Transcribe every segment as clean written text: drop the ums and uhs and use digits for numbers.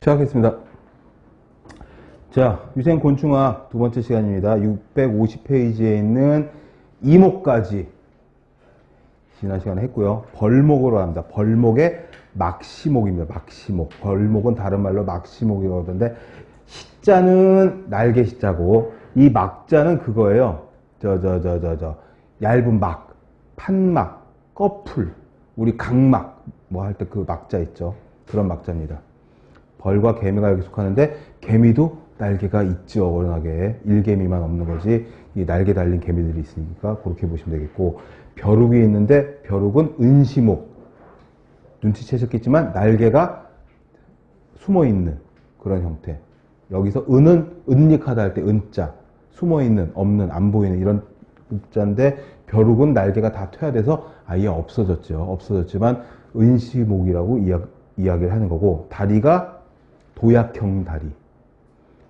시작하겠습니다. 자, 위생곤충학 두 번째 시간입니다. 650페이지에 있는 이목까지 지난 시간에 했고요. 벌목으로 합니다. 벌목의 막시목입니다. 막시목. 벌목은 다른 말로 막시목이라고 하던데, 시자는 날개 시자고, 이 막자는 그거예요. 얇은 막, 판막, 꺼풀, 우리 각막, 뭐 할 때 그 막자 있죠. 그런 막자입니다. 벌과 개미가 여기 속하는데, 개미도 날개가 있죠. 워낙에 일개미만 없는 거지, 이 날개 달린 개미들이 있으니까 그렇게 보시면 되겠고, 벼룩이 있는데 벼룩은 은시목, 눈치채셨겠지만 날개가 숨어있는 그런 형태. 여기서 은은 은닉하다 할 때 은자, 숨어있는, 없는, 안 보이는 이런 자인데, 벼룩은 날개가 다 퇴화돼서 아예 없어졌죠. 없어졌지만 은시목이라고 이야기를 하는 거고, 다리가 도약형 다리.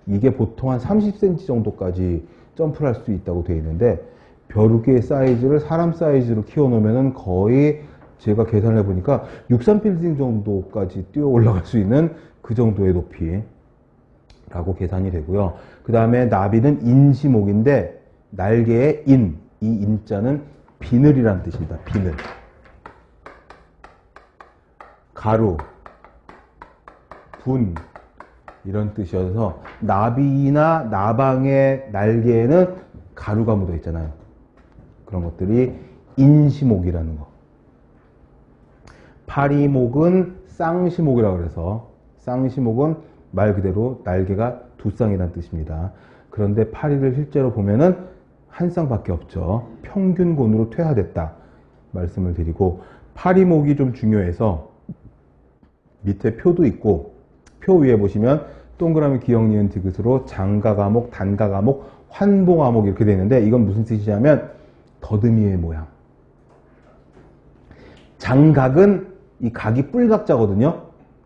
이게 보통 한 30cm 정도까지 점프를 할 수 있다고 되어 있는데, 벼룩의 사이즈를 사람 사이즈로 키워놓으면 거의 제가 계산을 해보니까 63빌딩 정도까지 뛰어 올라갈 수 있는 그 정도의 높이라고 계산이 되고요. 그 다음에 나비는 인시목인데, 날개의 인, 이 인자는 비늘이라는 뜻입니다. 비늘. 가루, 분, 이런 뜻이어서 나비나 나방의 날개에는 가루가 묻어 있잖아요. 그런 것들이 인시목이라는 거. 파리목은 쌍시목이라고 그래서, 쌍시목은 말 그대로 날개가 두 쌍이라는 뜻입니다. 그런데 파리를 실제로 보면은 한 쌍밖에 없죠. 평균곤으로 퇴화됐다 말씀을 드리고, 파리목이 좀 중요해서 밑에 표도 있고, 표 위에 보시면 동그라미 기역 니은 디귿으로 장가가목, 단가가목, 환봉아목 이렇게 되어 있는데, 이건 무슨 뜻이냐면 더듬이의 모양. 장각은 이 각이 뿔각자거든요.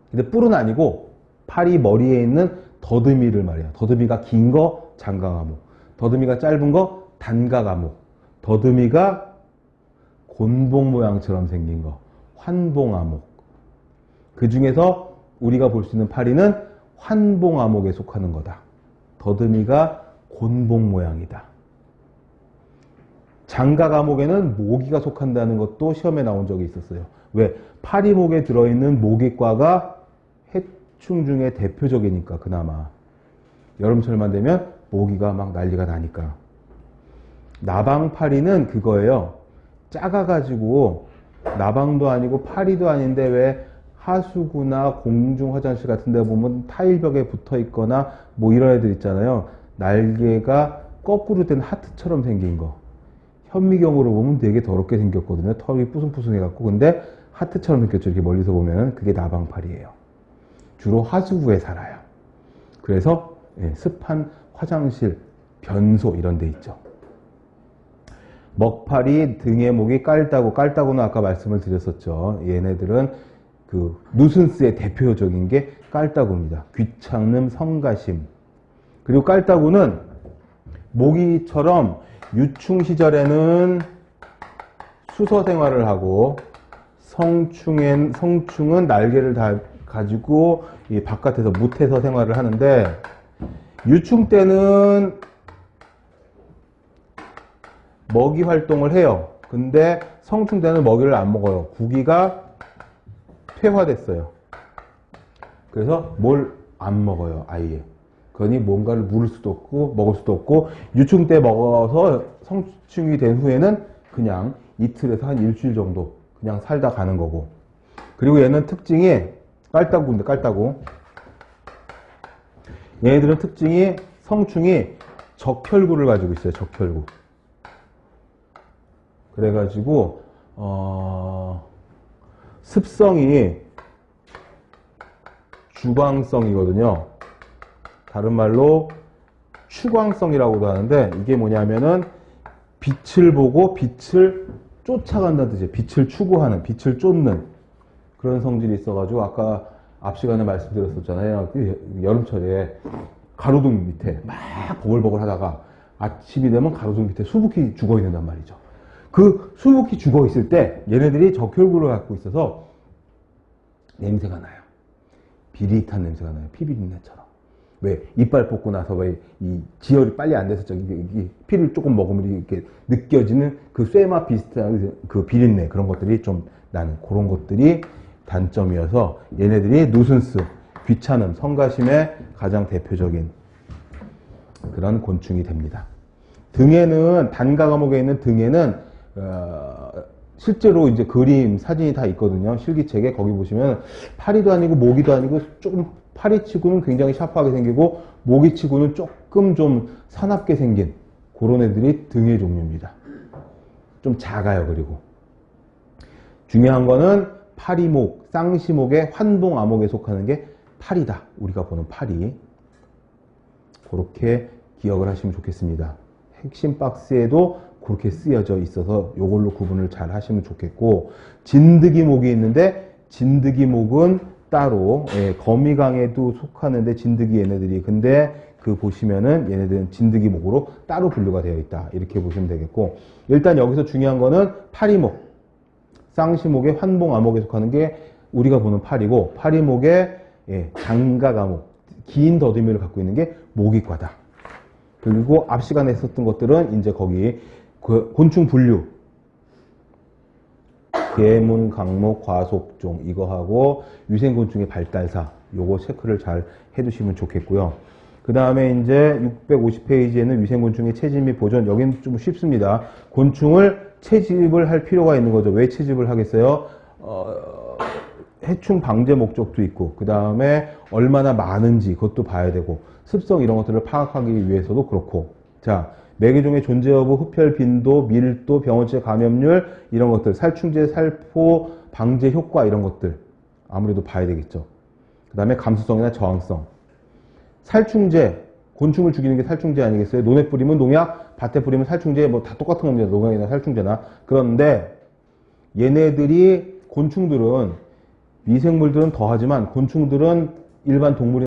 근데 뿔은 아니고 파리 머리에 있는 더듬이를 말해요. 더듬이가 긴 거 장가가목, 더듬이가 짧은 거 단가가목, 더듬이가 곤봉 모양처럼 생긴 거 환봉아목. 그 중에서 우리가 볼 수 있는 파리는 환봉아목에 속하는 거다. 더듬이가 곤봉 모양이다. 장가가목에는 모기가 속한다는 것도 시험에 나온 적이 있었어요. 왜? 파리목에 들어있는 모기과가 해충 중에 대표적이니까, 그나마. 여름철만 되면 모기가 막 난리가 나니까. 나방파리는 그거예요. 작아가지고, 나방도 아니고 파리도 아닌데, 왜 하수구나 공중 화장실 같은 데 보면 타일벽에 붙어 있거나 뭐 이런 애들 있잖아요. 날개가 거꾸로 된 하트처럼 생긴 거. 현미경으로 보면 되게 더럽게 생겼거든요. 털이 뿌순뿌순해갖고. 근데 하트처럼 생겼죠. 이렇게 멀리서 보면. 그게 나방파리예요. 주로 하수구에 살아요. 그래서 습한 화장실, 변소 이런 데 있죠. 먹파리 등의 목이 깔따구. 깔따구는 아까 말씀을 드렸었죠. 얘네들은 그 누슨스의 대표적인 게 깔따구입니다. 귀창름, 성가심. 그리고 깔따구는 모기처럼 유충 시절에는 수서 생활을 하고, 성충은 날개를 다 가지고 이 바깥에서 무태서 생활을 하는데, 유충 때는 먹이 활동을 해요. 근데 성충 때는 먹이를 안 먹어요. 구기가 퇴화됐어요. 그래서 뭘 안 먹어요, 아예. 그러니 뭔가를 물을 수도 없고 먹을 수도 없고, 유충 때 먹어서 성충이 된 후에는 그냥 이틀에서 한 일주일 정도 그냥 살다 가는 거고. 그리고 얘는 특징이 깔따구인데, 깔따구. 얘네들은 특징이, 성충이 적혈구를 가지고 있어요. 적혈구. 그래가지고 습성이 주광성이거든요. 다른 말로 추광성이라고도 하는데, 이게 뭐냐면은 빛을 보고 빛을 쫓아간다는 뜻이에요. 빛을 추구하는, 빛을 쫓는 그런 성질이 있어가지고, 아까 앞 시간에 말씀드렸었잖아요. 여름철에 가로등 밑에 막 버글버글 하다가 아침이 되면 가로등 밑에 수북히 죽어 있는단 말이죠. 그 수북히 죽어 있을 때 얘네들이 적혈구를 갖고 있어서 냄새가 나요. 비릿한 냄새가 나요. 피 비린내처럼. 왜? 이빨 뽑고 나서 왜 이 지혈이 빨리 안 돼서 저기 피를 조금 먹으면 이렇게 느껴지는 그 쇠맛 비슷한 그 비린내 그런 것들이 좀 나는 그런 것들이 단점이어서 얘네들이 누슨스, 귀찮음, 성가심의 가장 대표적인 그런 곤충이 됩니다. 등에는 단가 과목에 있는 등에는 실제로 이제 그림, 사진이 다 있거든요. 실기책에 거기 보시면 파리도 아니고 모기도 아니고 조금 파리치고는 굉장히 샤프하게 생기고 모기치고는 조금 좀 사납게 생긴 그런 애들이 등의 종류입니다. 좀 작아요. 그리고 중요한 거는 파리목, 쌍시목의 환봉암목에 속하는 게 파리다. 우리가 보는 파리. 그렇게 기억을 하시면 좋겠습니다. 핵심 박스에도 그렇게 쓰여져 있어서 이걸로 구분을 잘 하시면 좋겠고, 진드기목이 있는데 진드기목은 따로 거미강에도 속하는데 진드기 얘네들이 근데 그 보시면은 얘네들은 진드기목으로 따로 분류가 되어 있다 이렇게 보시면 되겠고, 일단 여기서 중요한 거는 파리목, 쌍시목의 환봉암목에 속하는 게 우리가 보는 파리고, 파리목의 장가과목, 긴 더듬이를 갖고 있는 게 모기과다. 그리고 앞 시간에 썼던 것들은 이제 거기 그 곤충 분류, 계문, 강목, 과속종 이거 하고 위생곤충의 발달사 요거 체크를 잘 해두시면 좋겠고요. 그 다음에 이제 650페이지에는 위생곤충의 채집 및 보존, 여기는 좀 쉽습니다. 곤충을 채집을 할 필요가 있는 거죠. 왜 채집을 하겠어요? 해충 방제 목적도 있고, 그 다음에 얼마나 많은지 그것도 봐야 되고, 습성 이런 것들을 파악하기 위해서도 그렇고, 자, 매개종의 존재 여부, 흡혈 빈도, 밀도, 병원체 감염률 이런 것들, 살충제, 살포 방제 효과 이런 것들 아무래도 봐야 되겠죠. 그 다음에 감수성이나 저항성. 살충제, 곤충을 죽이는 게 살충제 아니겠어요? 논에 뿌리면 농약, 밭에 뿌리면 살충제, 뭐 다 똑같은 겁니다. 농약이나 살충제나. 그런데 얘네들이 곤충들은 미생물들은 더하지만 곤충들은 일반 동물이